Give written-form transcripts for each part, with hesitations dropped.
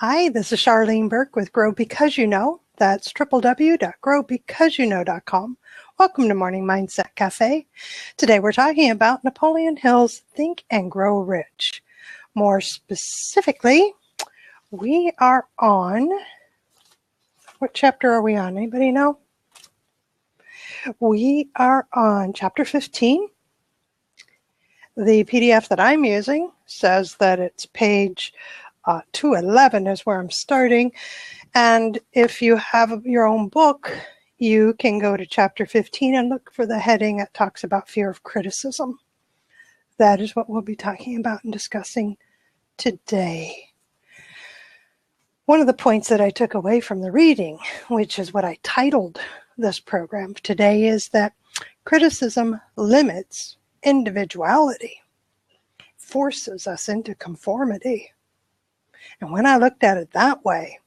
Hi, this is Charlene Burke with Grow Because You Know. That's www.growbecauseyouknow.com. Welcome to Morning Mindset Cafe. Today we're talking about Napoleon Hill's Think and Grow Rich. More specifically, we are on, what chapter are we on? Anybody know? We are on chapter 15. The PDF that I'm using says that it's page 211 is where I'm starting. And if you have your own book, you can go to chapter 15 and look for the heading that talks about fear of criticism. That is what we'll be talking about and discussing today. One of the points that I took away from the reading, which is what I titled this program today, is that criticism limits individuality, forces us into conformity. And when I looked at it that way,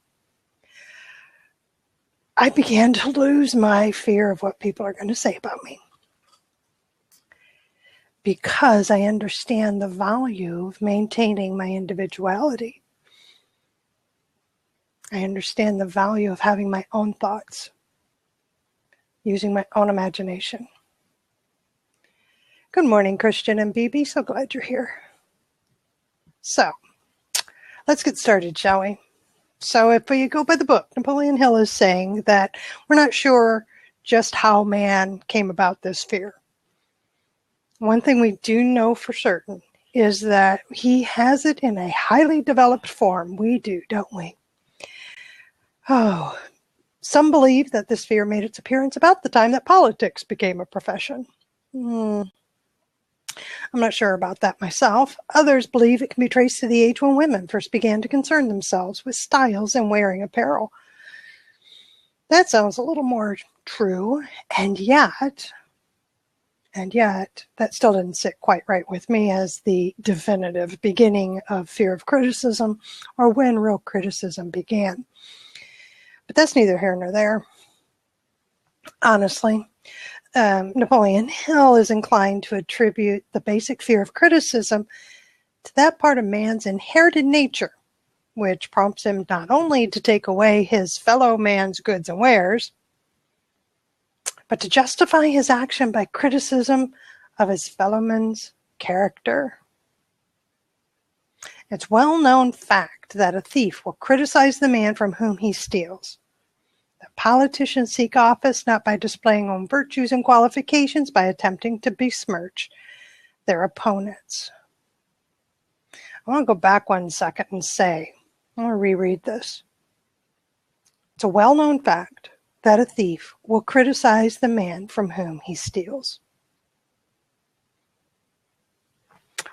I began to lose my fear of what people are going to say about me, because I understand the value of maintaining my individuality. I understand the value of having my own thoughts, using my own imagination. Good morning, Christian and BB. So glad you're here. So, let's get started, shall we? So if you go by the book, Napoleon Hill is saying that we're not sure just how man came about this fear. One thing we do know for certain is that he has it in a highly developed form. We do, don't we? Oh, some believe that this fear made its appearance about the time that politics became a profession. I'm not sure about that myself. Others believe it can be traced to the age when women first began to concern themselves with styles and wearing apparel. That sounds a little more true, and yet, that still didn't sit quite right with me as the definitive beginning of fear of criticism, or when real criticism began. But that's neither here nor there. Honestly, Napoleon Hill is inclined to attribute the basic fear of criticism to that part of man's inherited nature, which prompts him not only to take away his fellow man's goods and wares, but to justify his action by criticism of his fellow man's character. It's well-known fact that a thief will criticize the man from whom he steals. That politicians seek office not by displaying own virtues and qualifications, by attempting to besmirch their opponents. I want to go back 1 second and say, I want to reread this. It's a well-known fact that a thief will criticize the man from whom he steals.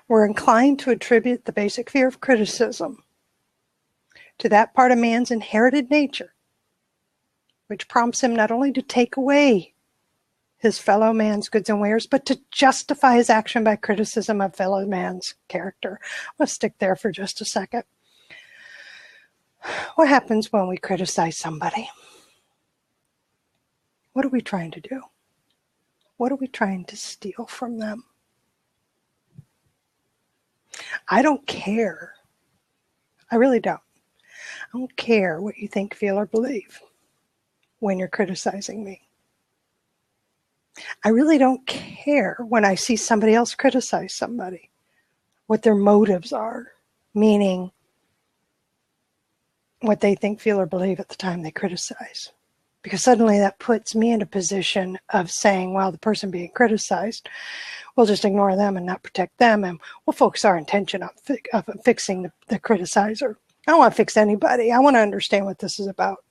We're inclined to attribute the basic fear of criticism to that part of man's inherited nature, which prompts him not only to take away his fellow man's goods and wares, but to justify his action by criticism of fellow man's character. Let's stick there for just a second. What happens when we criticize somebody? What are we trying to do? What are we trying to steal from them? I don't care. I really don't. I don't care what you think, feel, or believe when you're criticizing me. I really don't care when I see somebody else criticize somebody, what their motives are, meaning what they think, feel, or believe at the time they criticize. Because suddenly that puts me in a position of saying, well, the person being criticized, we'll just ignore them and not protect them, and we'll focus our attention on fixing the criticizer. I don't want to fix anybody. I want to understand what this is about.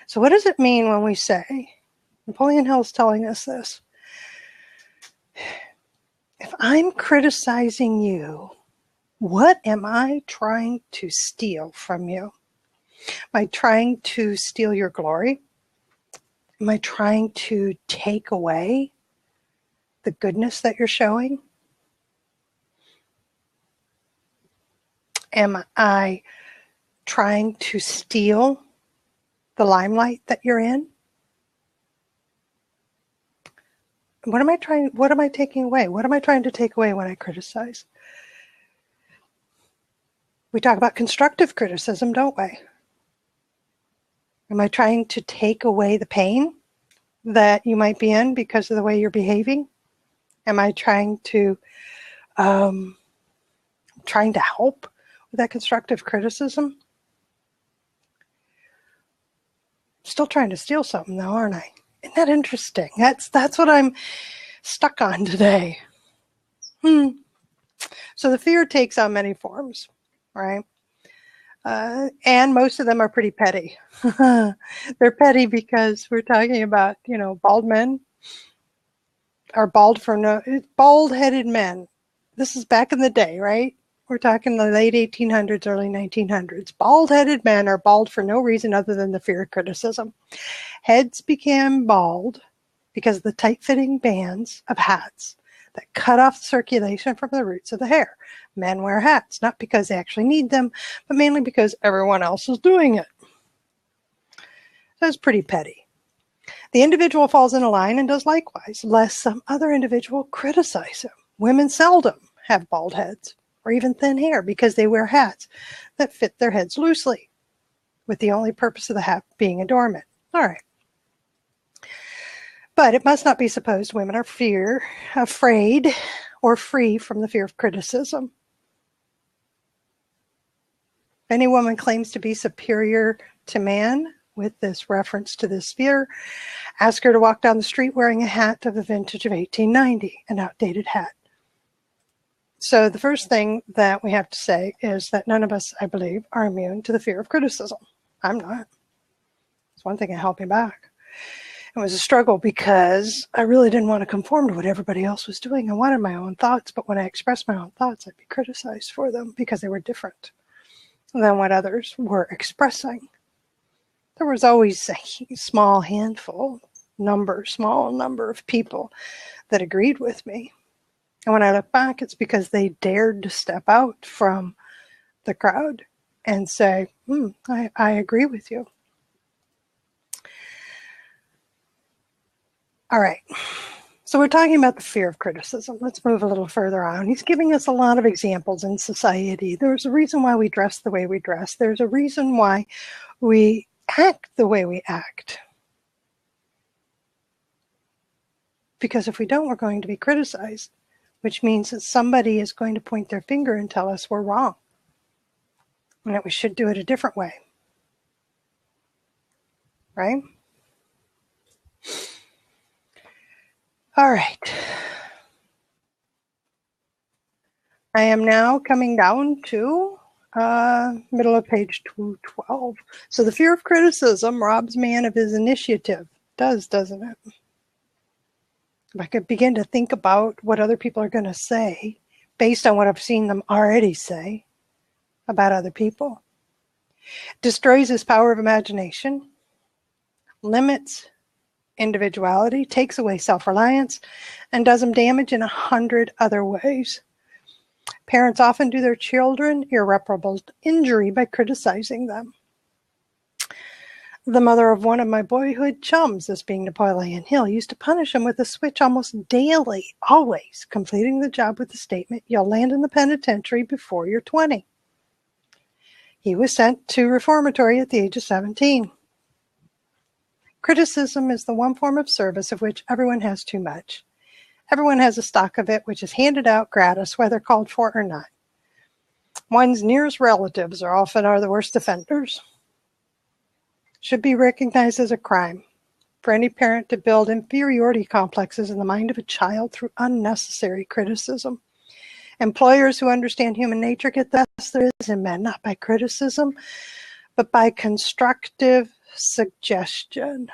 So what does it mean when we say, Napoleon Hill is telling us this, if I'm criticizing you, what am I trying to steal from you? Am I trying to steal your glory? Am I trying to take away the goodness that you're showing? Am I trying to steal the limelight that you're in? What am I taking away? What am I trying to take away when I criticize? We talk about constructive criticism, don't we? Am I trying to take away the pain that you might be in because of the way you're behaving? Am I trying to help with that constructive criticism? Still trying to steal something though, aren't I? Isn't that interesting? That's what I'm stuck on today. So the fear takes on many forms, right? And most of them are pretty petty. They're petty because we're talking about, bald men are bald-headed men. This is back in the day, right? We're talking the late 1800s, early 1900s. Bald-headed men are bald for no reason other than the fear of criticism. Heads became bald because of the tight-fitting bands of hats that cut off the circulation from the roots of the hair. Men wear hats, not because they actually need them, but mainly because everyone else is doing it. So it's pretty petty. The individual falls in a line and does likewise, lest some other individual criticize him. Women seldom have bald heads or even thin hair because they wear hats that fit their heads loosely, with the only purpose of the hat being adornment. All right. But it must not be supposed women are afraid, or free from the fear of criticism. If any woman claims to be superior to man with this reference to this fear, ask her to walk down the street wearing a hat of the vintage of 1890, an outdated hat. So the first thing that we have to say is that none of us, I believe, are immune to the fear of criticism. I'm not. It's one thing that held me back. It was a struggle because I really didn't want to conform to what everybody else was doing. I wanted my own thoughts, but when I expressed my own thoughts, I'd be criticized for them because they were different than what others were expressing. There was always a small number of people that agreed with me. And when I look back, it's because they dared to step out from the crowd and say, I agree with you. All right. So we're talking about the fear of criticism. Let's move a little further on. He's giving us a lot of examples in society. There's a reason why we dress the way we dress. There's a reason why we act the way we act. Because if we don't, we're going to be criticized, which means that somebody is going to point their finger and tell us we're wrong and that we should do it a different way. Right? All right. I am now coming down to middle of page 212. So the fear of criticism robs man of his initiative. Doesn't it? If I could begin to think about what other people are going to say based on what I've seen them already say about other people. Destroys his power of imagination, limits individuality, takes away self-reliance, and does them damage in 100 other ways. Parents often do their children irreparable injury by criticizing them. The mother of one of my boyhood chums, this being Napoleon Hill, used to punish him with a switch almost daily, always completing the job with the statement, "You'll land in the penitentiary before you're 20. He was sent to reformatory at the age of 17. Criticism is the one form of service of which everyone has too much. Everyone has a stock of it which is handed out gratis, whether called for or not. One's nearest relatives often are the worst offenders. Should be recognized as a crime for any parent to build inferiority complexes in the mind of a child through unnecessary criticism. Employers who understand human nature get the best there is in men, not by criticism, but by constructive suggestion.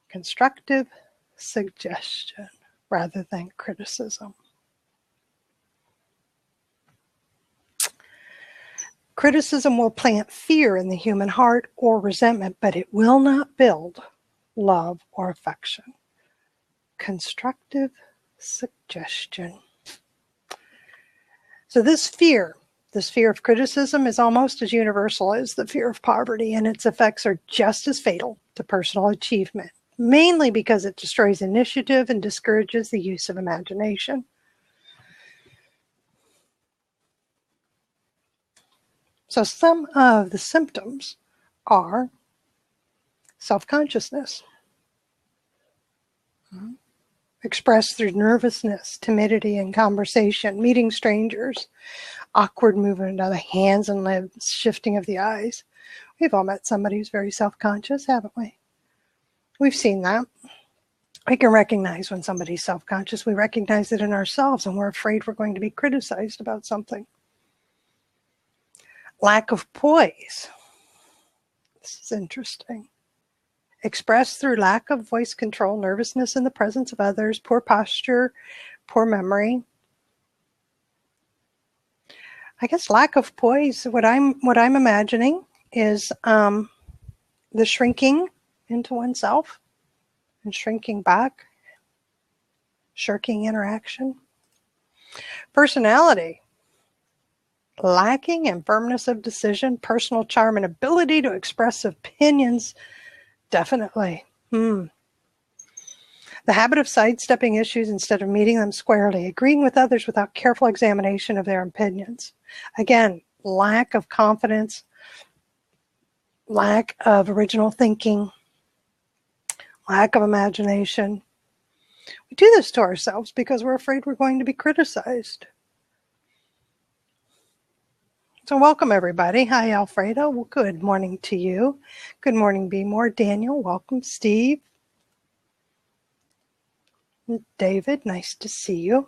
Constructive suggestion rather than criticism. Criticism will plant fear in the human heart or resentment, but it will not build love or affection. Constructive suggestion. So this fear of criticism is almost as universal as the fear of poverty, and its effects are just as fatal to personal achievement, mainly because it destroys initiative and discourages the use of imagination. So some of the symptoms are self-consciousness, expressed through nervousness, timidity in conversation, meeting strangers, awkward movement of the hands and lips, shifting of the eyes. We've all met somebody who's very self-conscious, haven't we? We've seen that. We can recognize when somebody's self-conscious. We recognize it in ourselves, and we're afraid we're going to be criticized about something. Lack of poise. This is interesting. Expressed through lack of voice control, nervousness in the presence of others, poor posture, poor memory. I guess lack of poise, what I'm imagining is the shrinking into oneself and shrinking back, shirking interaction. Personality. Lacking in firmness of decision, personal charm, and ability to express opinions. Definitely. The habit of sidestepping issues instead of meeting them squarely, agreeing with others without careful examination of their opinions. Again, lack of confidence, lack of original thinking, lack of imagination. We do this to ourselves because we're afraid we're going to be criticized. So welcome, everybody. Hi, Alfredo. Well, good morning to you. Good morning, Be More. Daniel, welcome. Steve. David, nice to see you.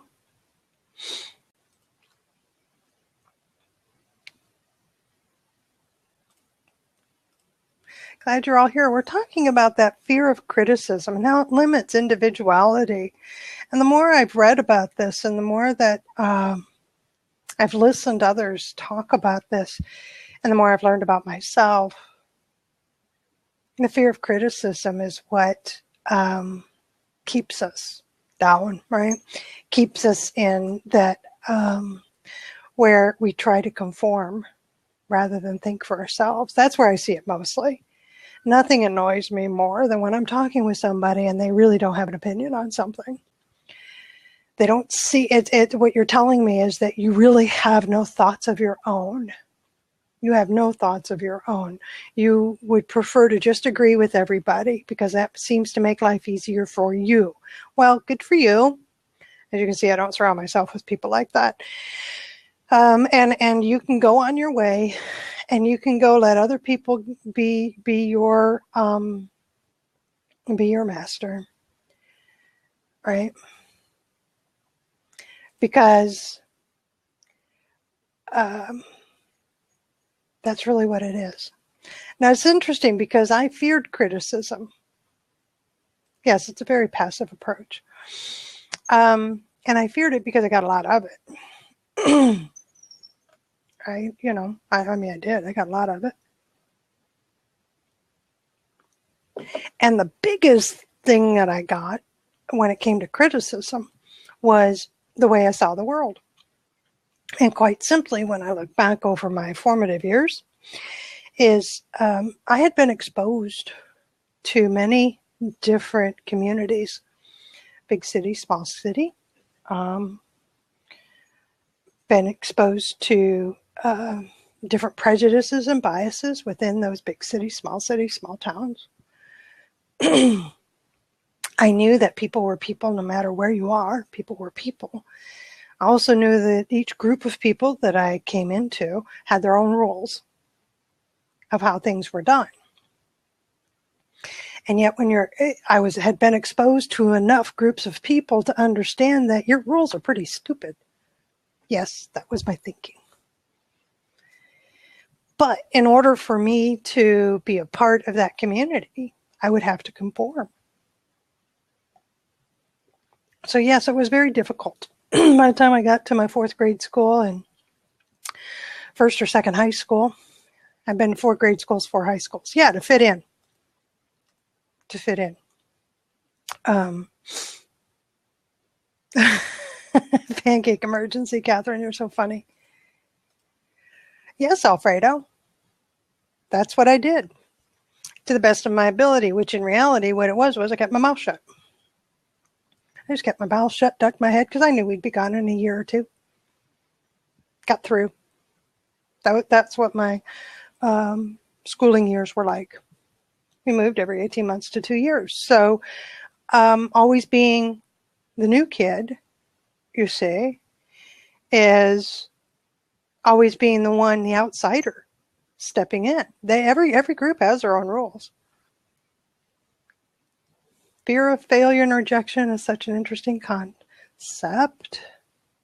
Glad you're all here. We're talking about that fear of criticism and how it limits individuality. And the more I've read about this and the more that I've listened to others talk about this, and the more I've learned about myself, the fear of criticism is what keeps us down, right? Keeps us in that where we try to conform rather than think for ourselves. That's where I see it mostly. Nothing annoys me more than when I'm talking with somebody and they really don't have an opinion on something. They don't see it. What you're telling me is that you really have no thoughts of your own. You have no thoughts of your own. You would prefer to just agree with everybody because that seems to make life easier for you. Well, good for you. As you can see, I don't surround myself with people like that. And you can go on your way, and you can go let other people be your master, right? Because that's really what it is. Now, it's interesting because I feared criticism. Yes, it's a very passive approach. And I feared it because I got a lot of it. I did. I got a lot of it. And the biggest thing that I got when it came to criticism was the way I saw the world. And quite simply, when I look back over my formative years, is I had been exposed to many different communities, big city, small city, been exposed to different prejudices and biases within those big cities, small towns. I knew that people were people no matter where you are. People were people. I also knew that each group of people that I came into had their own rules of how things were done. And yet had been exposed to enough groups of people to understand that your rules are pretty stupid. Yes, that was my thinking. But in order for me to be a part of that community, I would have to conform. So yes, it was very difficult. By the time I got to my 4th grade school and 1st or 2nd high school, I've been to 4 grade schools, 4 high schools. Yeah, to fit in. Pancake emergency, Catherine, you're so funny. Yes, Alfredo. That's what I did. To the best of my ability, which in reality, what it was I kept my mouth shut. I just kept my mouth shut, ducked my head, because I knew we'd be gone in a year or two. Got through. That's what my schooling years were like. We moved every 18 months to 2 years. So always being the new kid, you see, is always being the one, the outsider, stepping in. Every group has their own rules. Fear of failure and rejection is such an interesting concept.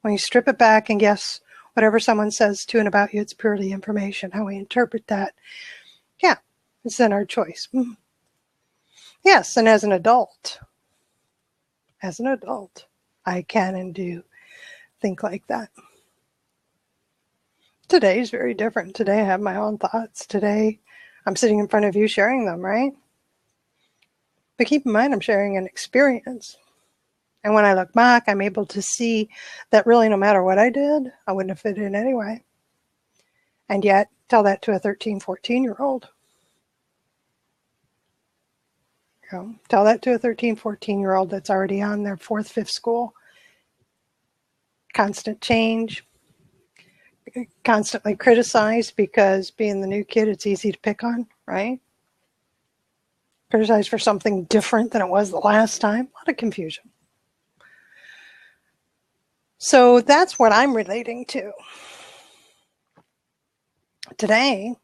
When you strip it back and guess whatever someone says to and about you, it's purely information. How we interpret that, yeah, it's then our choice. Yes, and as an adult, I can and do think like that. Today is very different. Today I have my own thoughts. Today I'm sitting in front of you sharing them, right? But keep in mind, I'm sharing an experience. And when I look back, I'm able to see that really no matter what I did, I wouldn't have fit in anyway. And yet, tell that to a 13, 14-year-old. Tell that to a 13, 14-year-old that's already on their 4th, 5th school. Constant change. Constantly criticized because being the new kid, it's easy to pick on, right? Criticized for something different than it was the last time. A lot of confusion. So that's what I'm relating to. Today,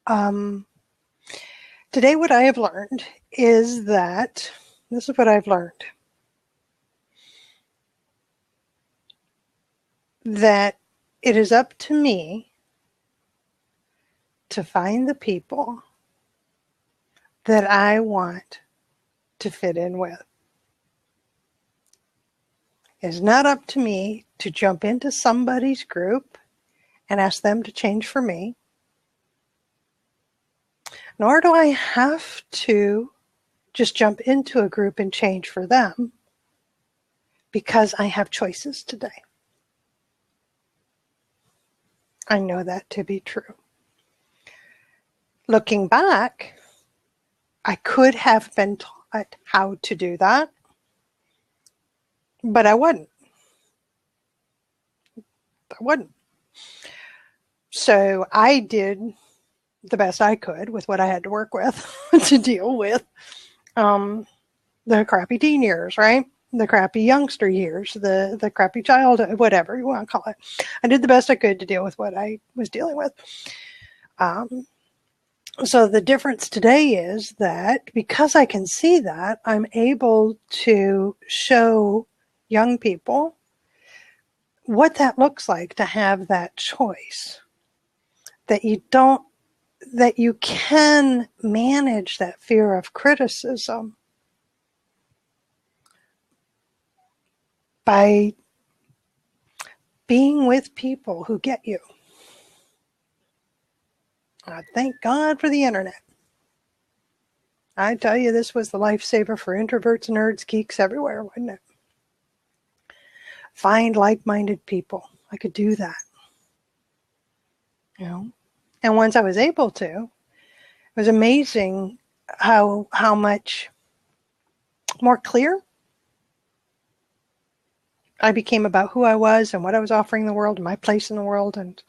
what I have learned is that, this is what I've learned, that it is up to me to find the people that I want to fit in with. It's not up to me to jump into somebody's group and ask them to change for me. Nor do I have to just jump into a group and change for them because I have choices today. I know that to be true. Looking back, I could have been taught how to do that, but I wouldn't. So I did the best I could with what I had to work with to deal with the crappy teen years, right? The crappy youngster years, the crappy childhood, whatever you want to call it. I did the best I could to deal with what I was dealing with. So the difference today is that because I can see that, I'm able to show young people what that looks like to have that choice. That you can manage that fear of criticism by being with people who get you. Thank God for the internet. I tell you, this was the lifesaver for introverts, nerds, geeks everywhere, wasn't it? Find like-minded people. I could do that. And once I was able to, it was amazing how much more clear I became about who I was and what I was offering the world and my place in the world and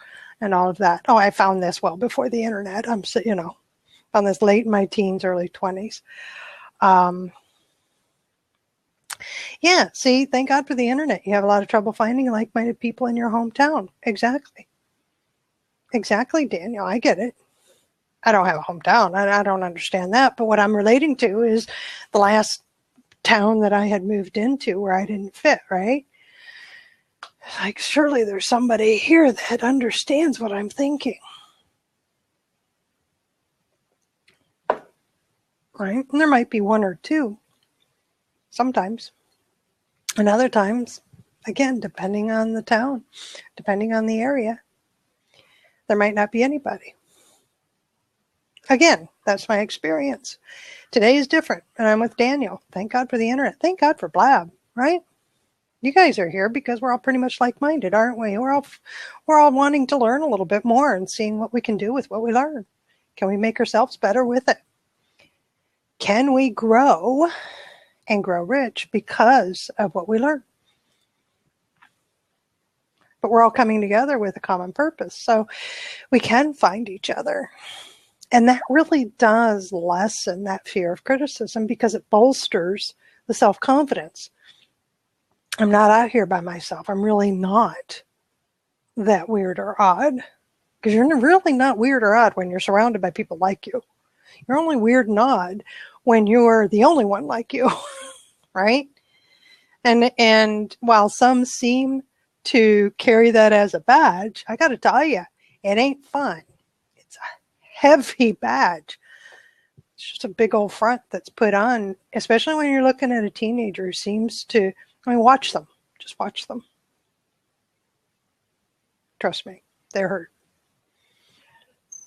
all of that. Oh, I found this well before the internet. Found this late in my teens, early 20s. Yeah, see, thank God for the internet. You have a lot of trouble finding like-minded people in your hometown. Exactly, Daniel. I get it. I don't have a hometown. I don't understand that. But what I'm relating to is the last town that I had moved into where I didn't fit, right? Like, surely there's somebody here that understands what I'm thinking. Right? And there might be one or two sometimes. And other times, again, depending on the town, depending on the area, there might not be anybody. Again, that's my experience. Today is different, and I'm with Daniel. Thank God for the internet. Thank God for Blab, right? You guys are here because we're all pretty much like-minded, aren't we? We're all wanting to learn a little bit more and seeing what we can do with what we learn. Can we make ourselves better with it? Can we grow and grow rich because of what we learn? but we're all coming together with a common purpose. So we can find each other. And that really does lessen that fear of criticism because it bolsters the self-confidence. I'm not out here by myself. I'm really not that weird or odd, because you're really not weird or odd when you're surrounded by people like you. You're only weird and odd when you're the only one like you, right? And while some seem to carry that as a badge, I got to tell you, it ain't fun. It's a heavy badge. It's just a big old front that's put on, especially when you're looking at a teenager who seems to, watch them. Just watch them. Trust me, they're hurt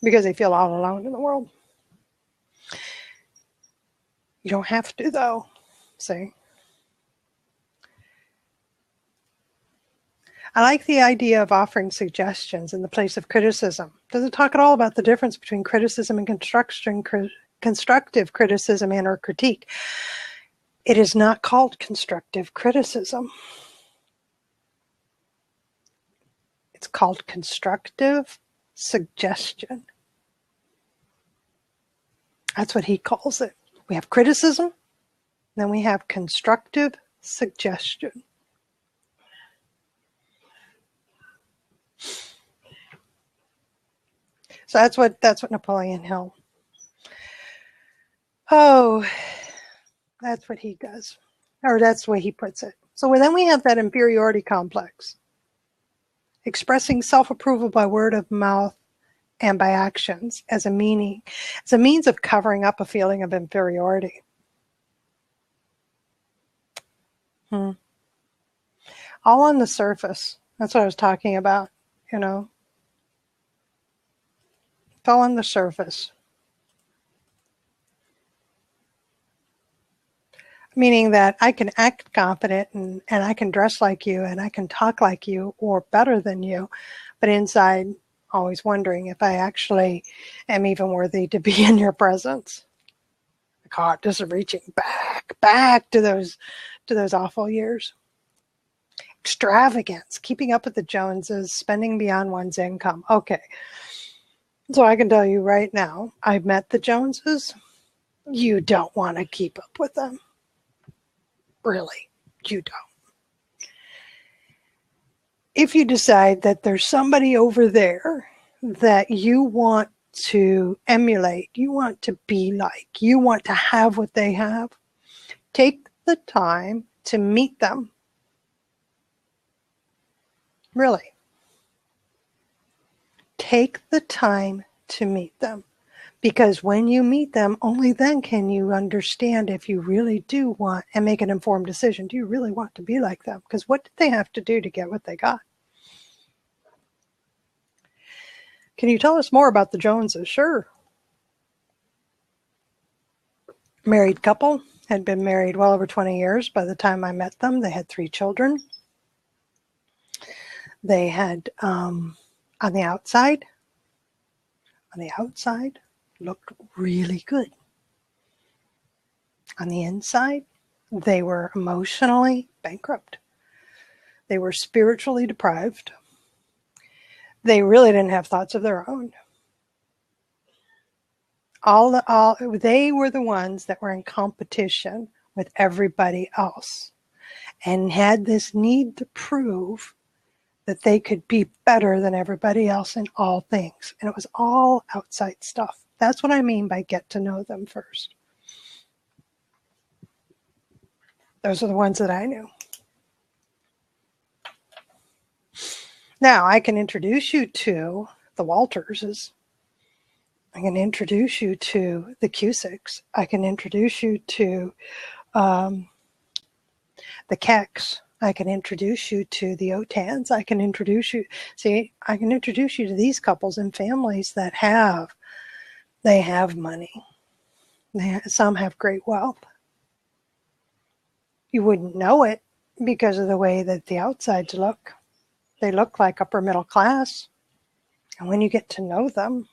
because they feel all alone in the world. You don't have to, though. See? I like the idea of offering suggestions in the place of criticism. Doesn't talk at all about the difference between criticism and constructive criticism and or critique. It is not called constructive criticism. It's called constructive suggestion. That's what he calls it. We have criticism, then we have constructive suggestion. So that's what Napoleon Hill. Oh, that's what he does, or that's the way he puts it. So then we have that inferiority complex, expressing self-approval by word of mouth and by actions as a means of covering up a feeling of inferiority. All on the surface. That's what I was talking about, It's all on the surface. Meaning that I can act confident and I can dress like you and I can talk like you or better than you, but inside always wondering if I actually am even worthy to be in your presence. God, this is reaching back to those awful years. Extravagance, keeping up with the Joneses, spending beyond one's income. Okay, so I can tell you right now, I've met the Joneses. You don't want to keep up with them. Really, you don't. If you decide that there's somebody over there that you want to emulate, you want to be like, you want to have what they have, take the time to meet them. Really. Take the time to meet them. Because when you meet them, only then can you understand if you really do want and make an informed decision. Do you really want to be like them? Because what did they have to do to get what they got? Can you tell us more about the Joneses? Sure. Married couple, had been married well over 20 years by the time I met them. They had 3 children. They had, on the outside, looked really good. On the inside, they were emotionally bankrupt. They were spiritually deprived. They really didn't have thoughts of their own. They were the ones that were in competition with everybody else and had this need to prove that they could be better than everybody else in all things. And it was all outside stuff. That's what I mean by get to know them first. Those are the ones that I knew. Now, I can introduce you to the Walterses. I can introduce you to the Cusicks. I can introduce you to the Kecks. I can introduce you to the Otans. I can introduce you to these couples and families that have money. Some have great wealth. You wouldn't know it because of the way that the outsides look. They look like upper middle class. And when you get to know them,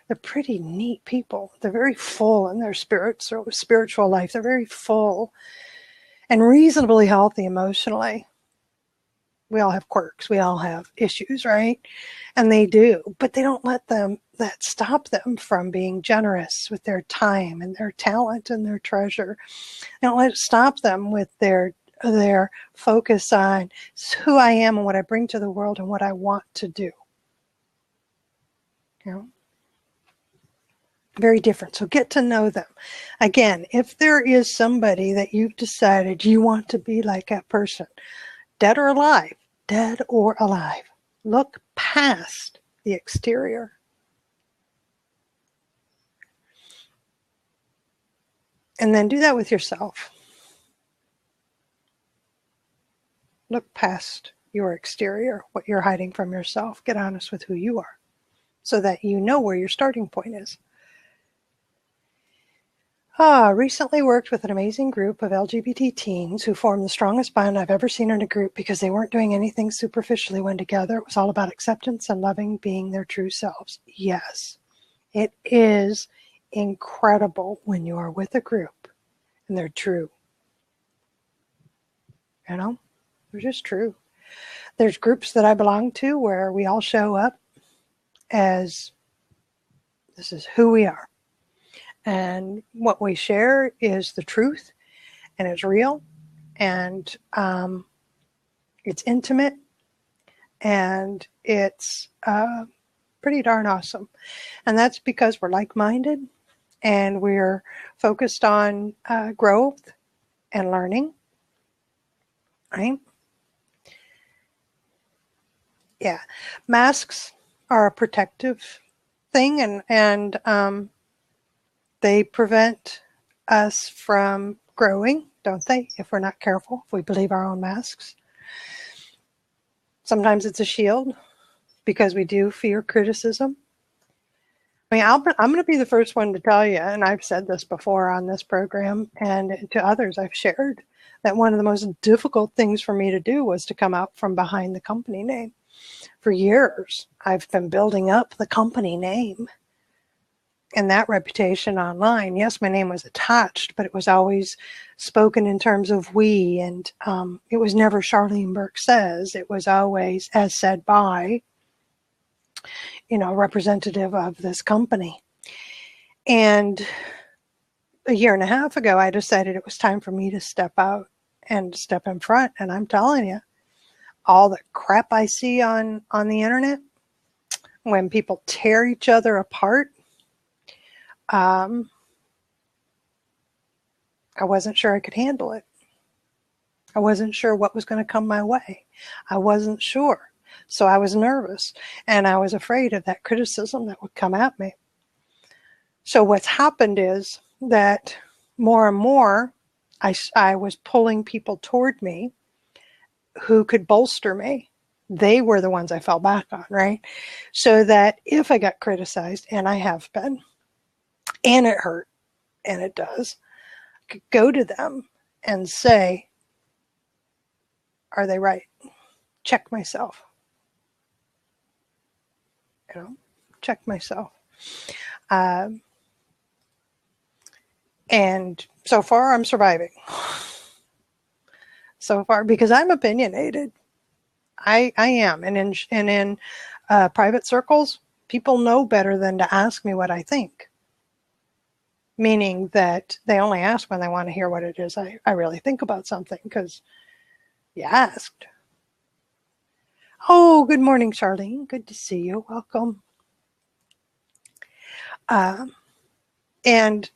they're pretty neat people. They're very full in their spiritual life. They're very full and reasonably healthy emotionally. We all have quirks. We all have issues, right? And they do, but they don't let that stop them from being generous with their time and their talent and their treasure. They don't let it stop them with their focus on who I am and what I bring to the world and what I want to do. You know? Very different. So get to know them. Again, if there is somebody that you've decided you want to be like that person, dead or alive, look past the exterior. And then do that with yourself. Look past your exterior, what you're hiding from yourself. Get honest with who you are so that you know where your starting point is. Recently worked with an amazing group of LGBT teens who formed the strongest bond I've ever seen in a group because they weren't doing anything superficially when together. It was all about acceptance and loving being their true selves. Yes, it is incredible when you are with a group and they're true. You know, they're just true. There's groups that I belong to where we all show up as this is who we are. And what we share is the truth, and it's real, and it's intimate, and it's pretty darn awesome. And that's because we're like-minded, and we're focused on growth and learning, right? Yeah. Masks are a protective thing, and they prevent us from growing, don't they? If we're not careful, if we believe our own masks. Sometimes it's a shield because we do fear criticism. I mean, I'm going to be the first one to tell you, and I've said this before on this program and to others I've shared, that one of the most difficult things for me to do was to come out from behind the company name. For years, I've been building up the company name and that reputation online. Yes, my name was attached, but it was always spoken in terms of we, and it was never Charlene Burke says. It was always as said by, representative of this company. And a year and a half ago, I decided it was time for me to step out and step in front. And I'm telling you, all the crap I see on the internet, when people tear each other apart, I wasn't sure I could handle it. I wasn't sure what was going to come my way. I wasn't sure. So I was nervous, and I was afraid of that criticism that would come at me. So what's happened is that more and more, I was pulling people toward me who could bolster me. They were the ones I fell back on, right? So that if I got criticized, and I have been, and it hurt, and it does, I could go to them and say, are they right? Check myself. Check myself. And so far, I'm surviving. So far, because I'm opinionated. I am. And in private circles, people know better than to ask me what I think. Meaning that they only ask when they want to hear what it is I really think about something, because you asked. Oh, good morning, Charlene. Good to see you. Welcome. And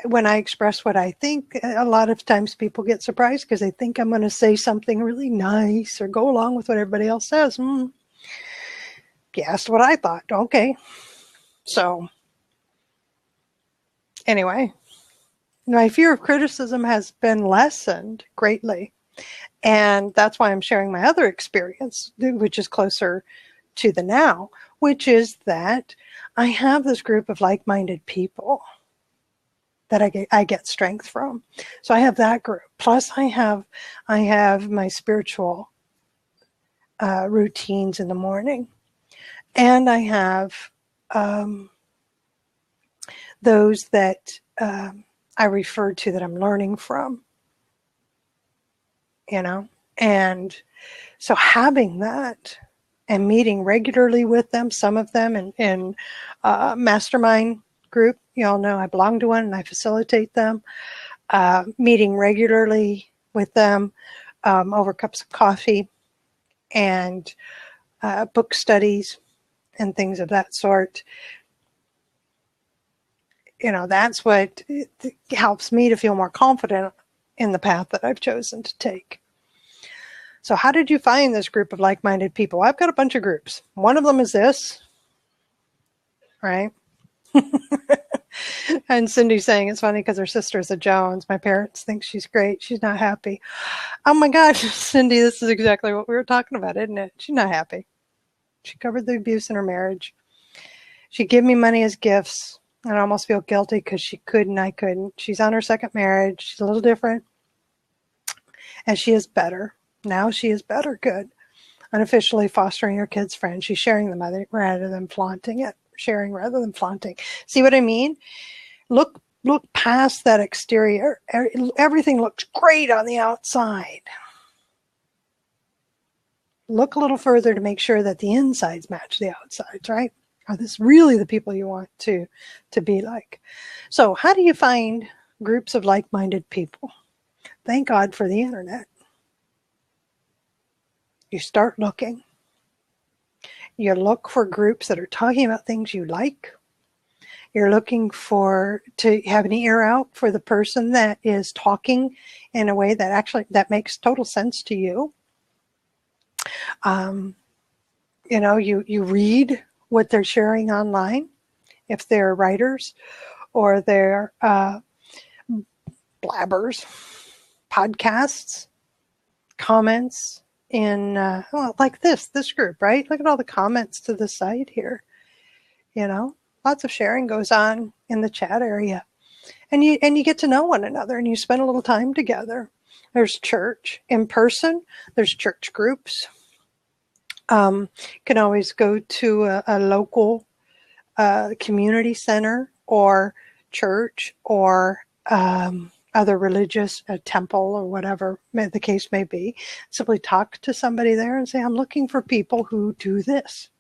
when I express what I think, a lot of times people get surprised because they think I'm going to say something really nice or go along with what everybody else says. You asked what I thought. Okay. So anyway, my fear of criticism has been lessened greatly. And that's why I'm sharing my other experience, which is closer to the now, which is that I have this group of like-minded people that I get strength from. So I have that group. Plus I have my spiritual routines in the morning. And I have those that I refer to that I'm learning from. And So having that and meeting regularly with them, some of them in mastermind group, you all know I belong to one and I facilitate them, meeting regularly with them over cups of coffee and book studies and things of that sort. That's what helps me to feel more confident in the path that I've chosen to take. So how did you find this group of like-minded people? I've got a bunch of groups. One of them is this, right? And Cindy's saying it's funny because her sister's a Jones. My parents think she's great. She's not happy. Oh my God, Cindy, this is exactly what we were talking about, isn't it? She's not happy. She covered the abuse in her marriage. She gave me money as gifts. And I almost feel guilty because she could and I couldn't. She's on her second marriage. She's a little different. And she is better. Now she is better. Good. Unofficially fostering her kids' friends. She's sharing them rather than flaunting it. Sharing rather than flaunting. See what I mean? Look past that exterior. Everything looks great on the outside. Look a little further to make sure that the insides match the outsides, right? Are this really the people you want to be like? So how do you find groups of like-minded people? Thank God for the internet. You start looking. You look for groups that are talking about things you like. You're looking to have an ear out for the person that is talking in a way that makes total sense to you. You read what they're sharing online, if they're writers or they're blabbers, podcasts, comments in, like this group, right? Look at all the comments to the site here. Lots of sharing goes on in the chat area. And you get to know one another and you spend a little time together. There's church in person. There's church groups. Can always go to a local community center or church or other religious temple or whatever the case may be. Simply talk to somebody there and say, I'm looking for people who do this.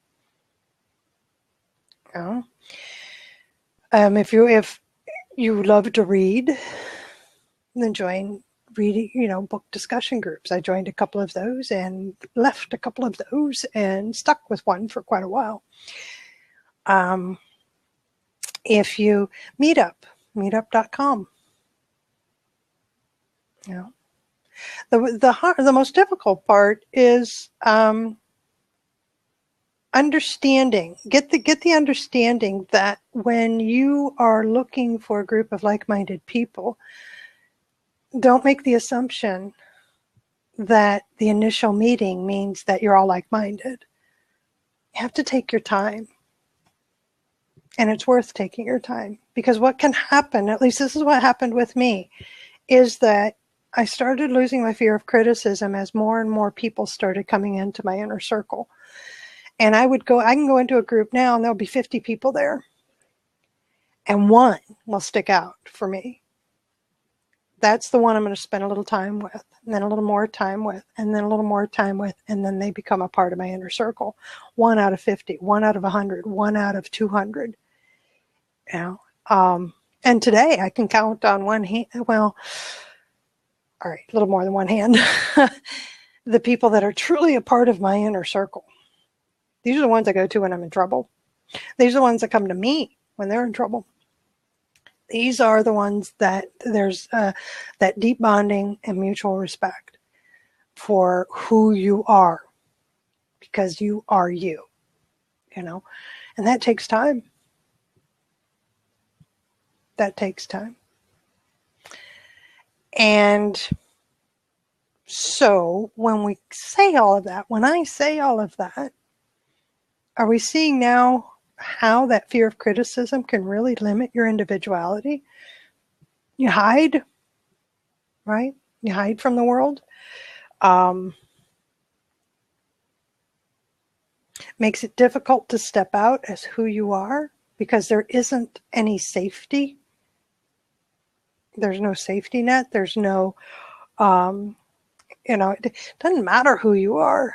If you love to read, then join reading, book discussion groups. I joined a couple of those and left a couple of those and stuck with one for quite a while. If you meetup.com, the most difficult part is understanding. Get the understanding that when you are looking for a group of like-minded people, don't make the assumption that the initial meeting means that you're all like-minded. You have to take your time. And it's worth taking your time. Because what can happen, at least this is what happened with me, is that I started losing my fear of criticism as more and more people started coming into my inner circle. And I can go into a group now and there'll be 50 people there. And one will stick out for me. That's the one I'm going to spend a little time with, and then a little more time with, and then a little more time with, and then they become a part of my inner circle. 1 out of 50, 1 out of 100, 1 out of 200. And today I can count on one hand. Well, all right, a little more than one hand. The people that are truly a part of my inner circle. These are the ones I go to when I'm in trouble. These are the ones that come to me when they're in trouble. These are the ones that there's that deep bonding and mutual respect for who you are, because you are you, and that takes time. That takes time. And so when I say all of that, are we seeing now how that fear of criticism can really limit your individuality? You hide, right? You hide from the world. Makes it difficult to step out as who you are because there isn't any safety. There's no safety net. There's no, It doesn't matter who you are.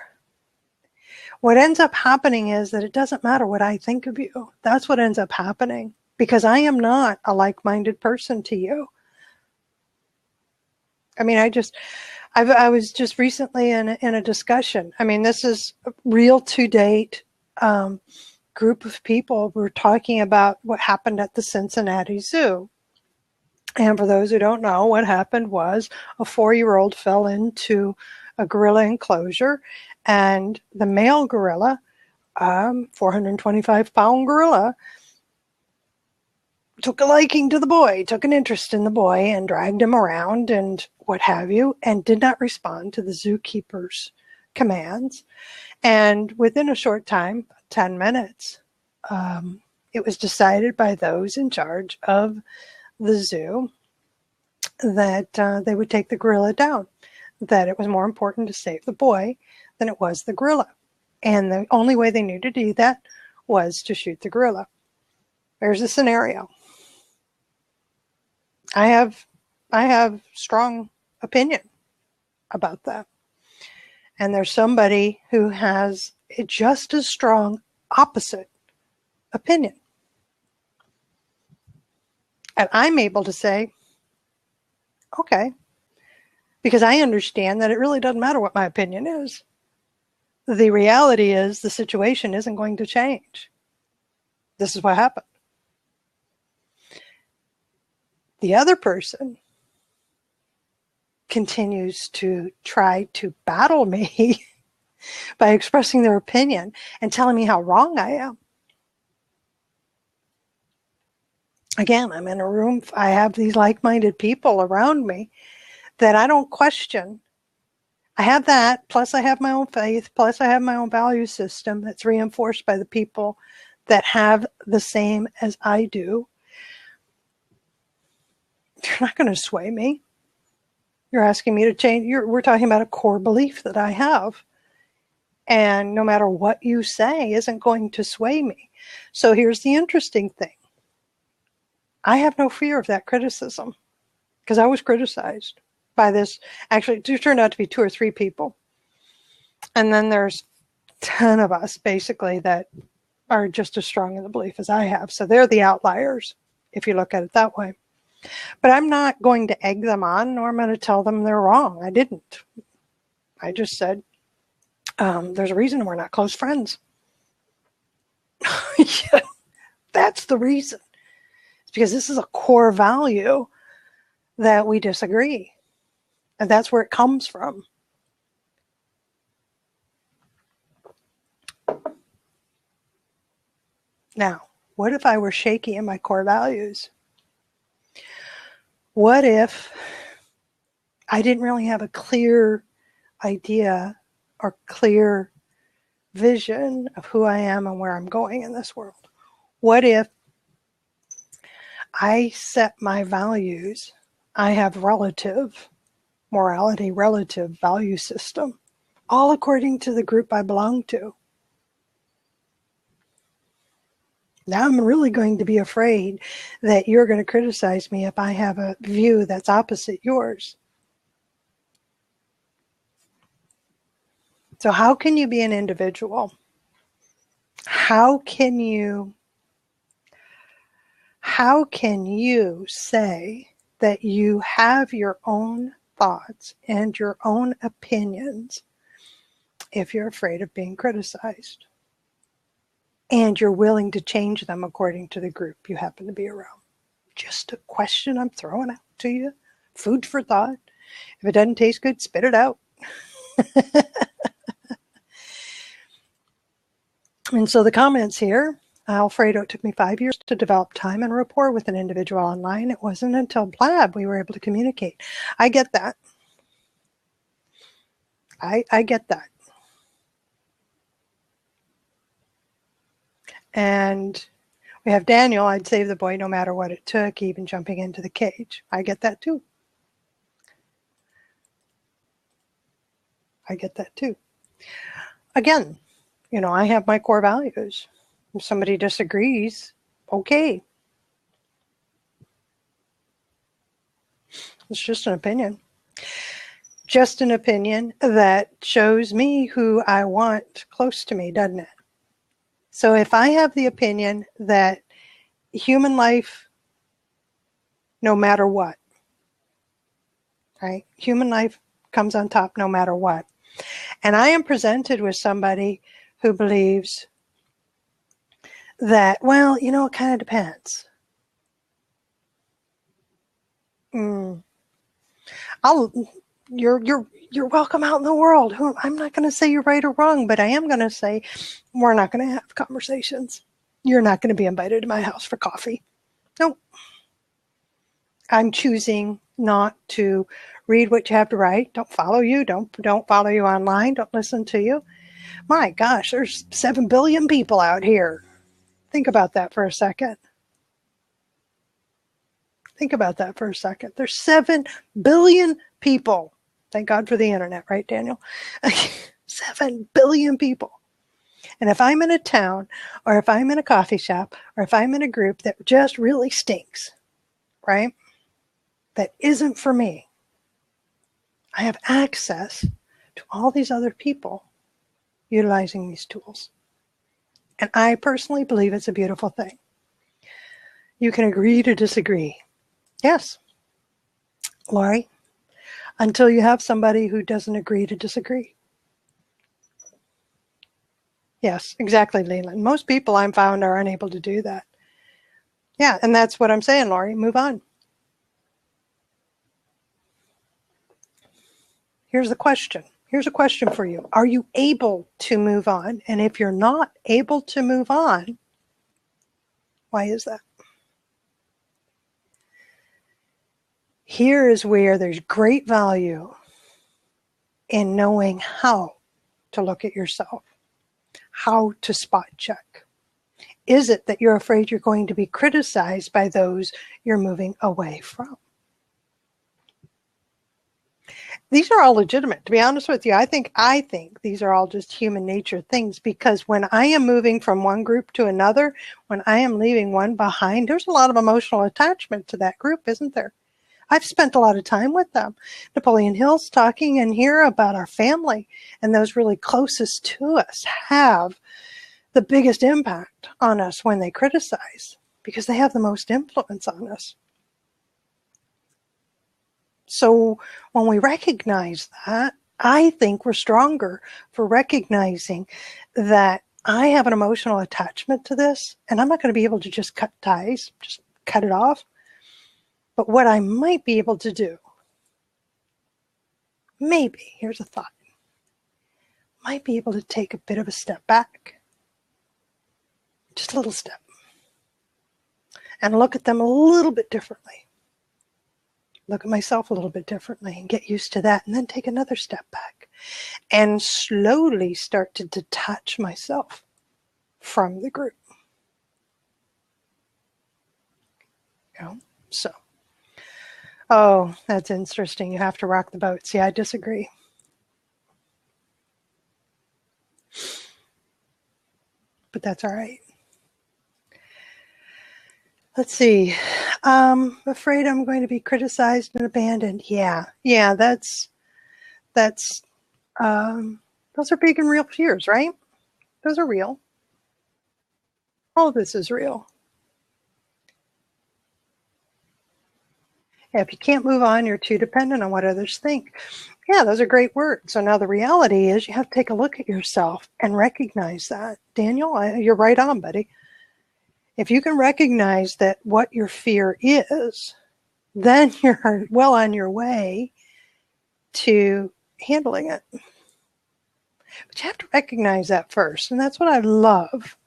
What ends up happening is that it doesn't matter what I think of you. That's what ends up happening, because I am not a like-minded person to you. I mean, I was just recently in a discussion. I mean, this is real to date. Group of people were talking about what happened at the Cincinnati Zoo. And for those who don't know, what happened was a 4-year-old fell into a gorilla enclosure, and the male gorilla, 425-pound gorilla, took a liking to the boy, took an interest in the boy, and dragged him around and what have you, and did not respond to the zookeeper's commands. And within a short time, 10 minutes, it was decided by those in charge of the zoo that they would take the gorilla down, that it was more important to save the boy than it was the gorilla. And the only way they knew to do that was to shoot the gorilla. There's a scenario. I have strong opinion about that. And there's somebody who has a just as strong opposite opinion. And I'm able to say, okay, because I understand that it really doesn't matter what my opinion is. The reality is the situation isn't going to change. This is what happened. The other person continues to try to battle me by expressing their opinion and telling me how wrong I am. Again, I'm in a room, I have these like-minded people around me that I don't question. I have that, plus I have my own faith, plus I have my own value system that's reinforced by the people that have the same as I do. You're not going to sway me. You're asking me to change. We're talking about a core belief that I have. And no matter what you say isn't going to sway me. So here's the interesting thing. I have no fear of that criticism, because I was criticized by this. Actually, it turned out to be 2 or 3 people. And then there's 10 of us, basically, that are just as strong in the belief as I have. So they're the outliers, if you look at it that way. But I'm not going to egg them on, nor am I going to tell them they're wrong. I didn't. I just said, there's a reason we're not close friends. Yeah, that's the reason. It's because this is a core value that we disagree. And that's where it comes from. Now, what if I were shaky in my core values? What if I didn't really have a clear idea or clear vision of who I am and where I'm going in this world? What if I set my values, I have relative morality, relative value system, all according to the group I belong to? Now I'm really going to be afraid that you're going to criticize me if I have a view that's opposite yours. So how can you be an individual? How can you say that you have your own thoughts and your own opinions if you're afraid of being criticized? And you're willing to change them according to the group you happen to be around. Just a question I'm throwing out to you. Food for thought. If it doesn't taste good, spit it out. And so the comments here, Alfredo, it took me 5 years to develop time and rapport with an individual online. It wasn't until Blab we were able to communicate. I get that. I get that. And we have Daniel, I'd save the boy no matter what it took, even jumping into the cage. I get that too. I get that too. Again, I have my core values. If somebody disagrees, okay. It's just an opinion. just an opinion that shows me who I want close to me, doesn't it? So if I have the opinion that human life, no matter what, right? Human life comes on top no matter what. And I am presented with somebody who believes that, well, it kind of depends. You're welcome out in the world. I'm not going to say you're right or wrong, but I am going to say we're not going to have conversations. You're not going to be invited to my house for coffee. No. I'm choosing not to read what you have to write. Don't follow you. Don't follow you online. Don't listen to you. My gosh, there's 7 billion people out here. Think about that for a second. Think about that for a second. There's 7 billion people. Thank God for the internet, right, Daniel? 7 billion people. And if I'm in a town, or if I'm in a coffee shop, or if I'm in a group that just really stinks, right? That isn't for me. I have access to all these other people utilizing these tools. And I personally believe it's a beautiful thing. You can agree to disagree. Yes, Laurie, until you have somebody who doesn't agree to disagree. Yes, exactly, Leland. Most people I'm found are unable to do that. Yeah, and that's what I'm saying, Laurie. Move on. Here's the question. Here's a question for you. Are you able to move on? And if you're not able to move on, why is that? Here is where there's great value in knowing how to look at yourself, how to spot check. Is it that you're afraid you're going to be criticized by those you're moving away from? These are all legitimate. To be honest with you, I think these are all just human nature things, because when I am moving from one group to another, when I am leaving one behind, there's a lot of emotional attachment to that group, isn't there? I've spent a lot of time with them. Napoleon Hill's talking in here about our family, and those really closest to us have the biggest impact on us when they criticize, because they have the most influence on us. So when we recognize that, I think we're stronger for recognizing that I have an emotional attachment to this, and I'm not going to be able to just cut ties, just cut it off. But what I might be able to do, maybe, here's a thought, might be able to take a bit of a step back, just a little step, and look at them a little bit differently. Look at myself a little bit differently and get used to that, and then take another step back and slowly start to detach myself from the group. So, oh, that's interesting. You have to rock the boat. See, I disagree. But that's all right. Let's see. Afraid I'm going to be criticized and abandoned. Yeah, that's those are big and real fears, right? Those are real. All of this is real. If you can't move on, you're too dependent on what others think. Yeah, those are great words. So now the reality is you have to take a look at yourself and recognize that. Daniel, you're right on, buddy. If you can recognize that what your fear is, then you're well on your way to handling it. But you have to recognize that first. And that's what I love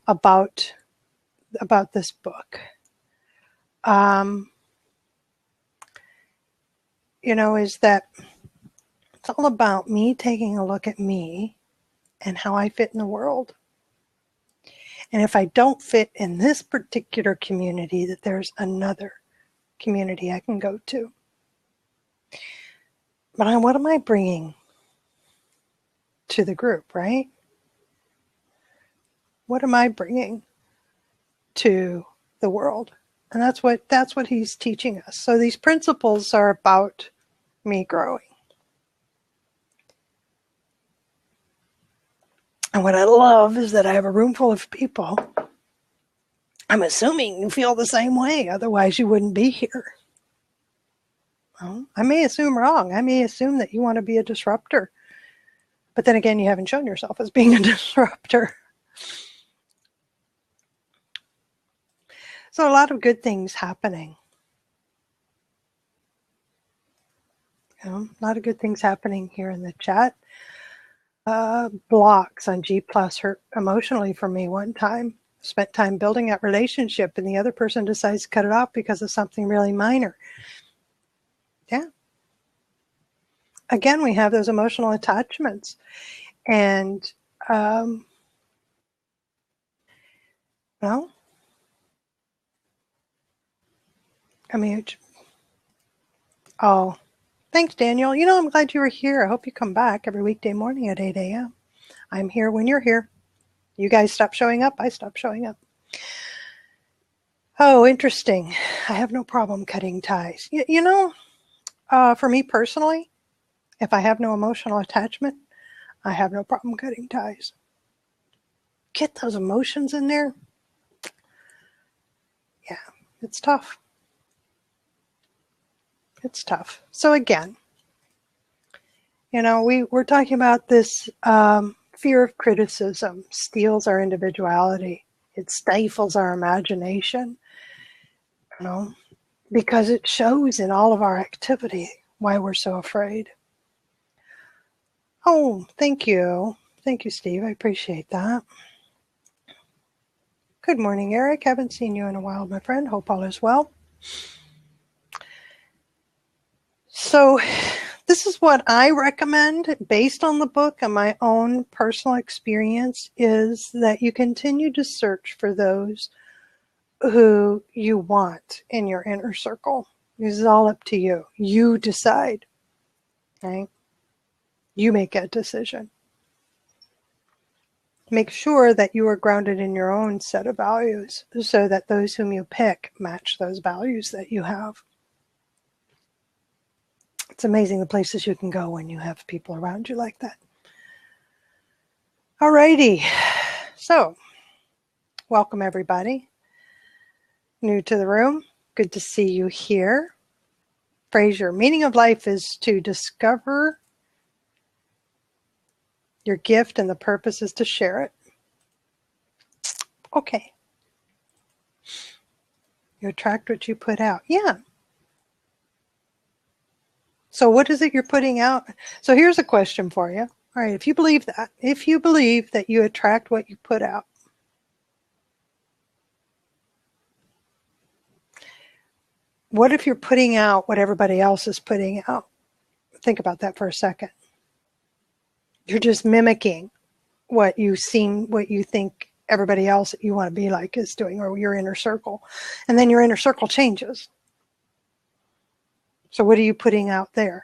about this book. Is that it's all about me taking a look at me and how I fit in the world. And if I don't fit in this particular community, that there's another community I can go to. But what am I bringing to the group, right? What am I bringing to the world? And that's what he's teaching us. So these principles are about me growing. And what I love is that I have a room full of people. I'm assuming you feel the same way, otherwise you wouldn't be here. Well, I may assume wrong. I may assume that you want to be a disruptor. But then again, you haven't shown yourself as being a disruptor. So a lot of good things happening. A lot of good things happening here in the chat. Blocks on G Plus hurt emotionally for me one time. Spent time building that relationship and the other person decides to cut it off because of something really minor. Yeah. Again, we have those emotional attachments. And, well, I mean, oh, thanks, Daniel. I'm glad you were here. I hope you come back every weekday morning at 8 a.m. I'm here when you're here. You guys stop showing up, I stop showing up. Oh, interesting. I have no problem cutting ties. For me personally, if I have no emotional attachment, I have no problem cutting ties. Get those emotions in there. Yeah, it's tough. It's tough. So again, we're talking about this fear of criticism steals our individuality. It stifles our imagination, because it shows in all of our activity why we're so afraid. Oh, thank you. Thank you, Steve. I appreciate that. Good morning, Eric. Haven't seen you in a while, my friend. Hope all is well. So this is what I recommend based on the book and my own personal experience is that you continue to search for those who you want in your inner circle. This is all up to you. You decide. Okay? You make that decision. Make sure that you are grounded in your own set of values so that those whom you pick match those values that you have. It's amazing the places you can go when you have people around you like that. Alrighty, so welcome everybody. New to the room, good to see you here. Fraser, meaning of life is to discover your gift and the purpose is to share it. Okay. You attract what you put out. Yeah. So what is it you're putting out? So here's a question for you. All right, if you believe that you attract what you put out, what if you're putting out what everybody else is putting out? Think about that for a second. You're just mimicking what you think everybody else that you want to be like is doing, or your inner circle. And then your inner circle changes. So what are you putting out there?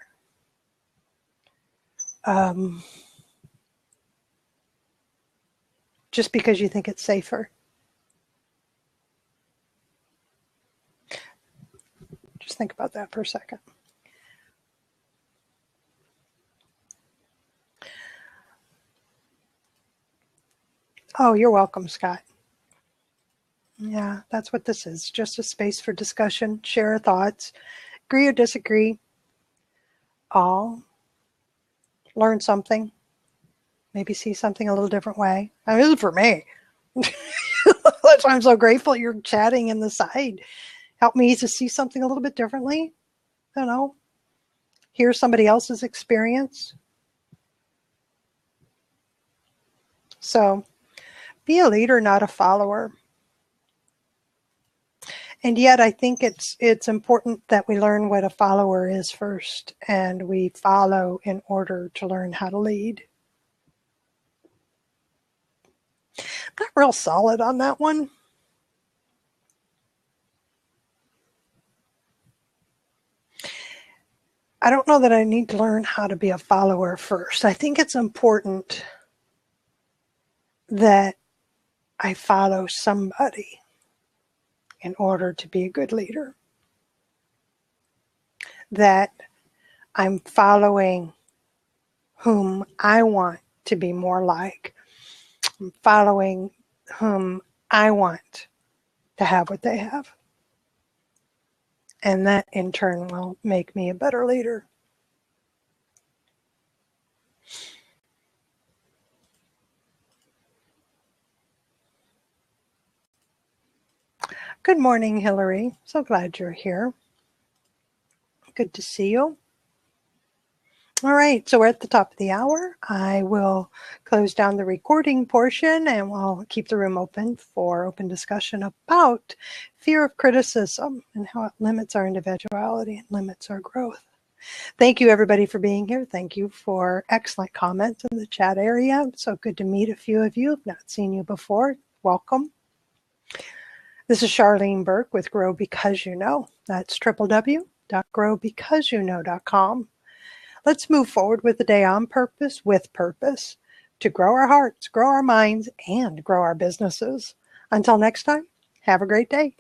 Just because you think it's safer. Just think about that for a second. Oh, you're welcome, Scott. Yeah, that's what this is. Just a space for discussion, share thoughts, agree or disagree, all learn something, maybe see something a little different way. I mean, this is for me. That's why I'm so grateful you're chatting in the side. Help me to see something a little bit differently. Hear somebody else's experience. So be a leader, not a follower. And yet I think it's important that we learn what a follower is first, and we follow in order to learn how to lead. I'm not real solid on that one. I don't know that I need to learn how to be a follower first. I think it's important that I follow somebody in order to be a good leader. That I'm following whom I want to be more like. I'm following whom I want to have what they have. And that in turn will make me a better leader. Good morning, Hillary. So glad you're here. Good to see you. All right, so we're at the top of the hour. I will close down the recording portion and we'll keep the room open for open discussion about fear of criticism and how it limits our individuality and limits our growth. Thank you, everybody, for being here. Thank you for excellent comments in the chat area. So good to meet a few of you. I've not seen you before. Welcome. This is Charlene Burke with Grow Because You Know. That's www.growbecauseyouknow.com. Let's move forward with the day on purpose, with purpose, to grow our hearts, grow our minds, and grow our businesses. Until next time, have a great day.